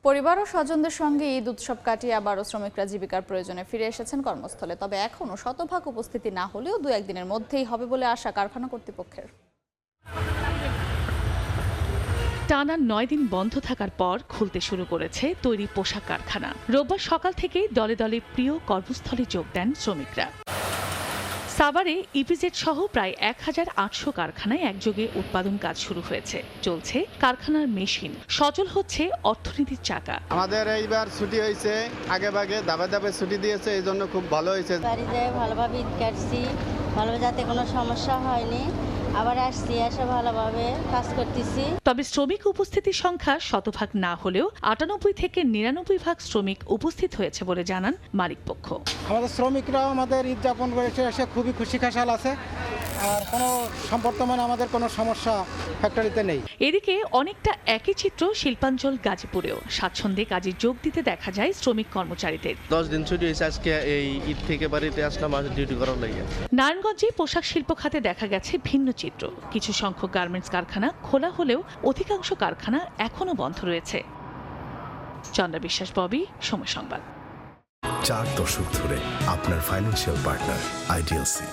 পরিবার ও স্বজনদের সঙ্গে ঈদ উৎসব কাটিয়ে আবারও শ্রমিকরা জীবিকার প্রয়োজনে ফিরে এসেছেন কর্মস্থলে। তবে এখনও শতভাগ উপস্থিতি না হলেও 2-1 দিনের মধ্যেই হবে বলে আশা কারখানা কর্তৃপক্ষের। টানা 9 দিন বন্ধ থাকার পর খুলতে শুরু করেছে তৈরি পোশাক কারখানা। রোববার সকাল থেকেই দলে দলে প্রিয় কর্মস্থলে যোগ দেন শ্রমিকরা। সাভারে ইপিজেড সহ প্রায় 1800 কারখানায় একযোগে উৎপাদন কাজ শুরু হয়েছে। চলছে কারখানার মেশিন, সচল হচ্ছে অর্থনীতির চাকা। আমাদের এইবার ছুটি হয়েছে, আগে ভাগে ধাপে ধাপে ছুটি দিয়েছে, এই জন্য খুব ভালো হয়েছে। বাড়িতে ভালোভাবে ঈদ কাটছি, ভালোভাবে যাতে কোনো সমস্যা হয়নি। আবার আসছি, এসে ভালোভাবে কাজ করতেছি। তবে শ্রমিক উপস্থিতির সংখ্যা শতভাগ না হলেও 98 থেকে 99% শ্রমিক উপস্থিত হয়েছে বলে জানান মালিকপক্ষ। আমাদের শ্রমিকরাও আমাদের ঈদ যাপন করেছে, এসে খুবই খুশি খাসাল আছে। আর কোনো বর্তমানে আমাদের কোনো সমস্যা ফ্যাক্টরিতে নেই। এদিকে অনেকটা একই চিত্র শিল্পাঞ্চল গাজীপুরেও। স্বাচ্ছন্দ্যে কাজে যোগ দিতে দেখা যায় শ্রমিক কর্মচারীদের। 10 দিন ছুটি হয়েছে, আজকে এই ঈদ থেকে বাড়িতে আসলাম ডিউটি করার লাগে। নারায়ণগঞ্জে পোশাক শিল্প খাতে দেখা গেছে ভিন্ন চিত্র। কিছু সংখ্যক গার্মেন্টস কারখানা খোলা হলেও অধিকাংশ কারখানা এখনো বন্ধ রয়েছে। চন্দ্রা বিশ্বাস, ববি, সময় সংবাদ। 4 দশক ধরে আপনার ফাইন্যান্সিয়াল পার্টনার আইডিএলসি।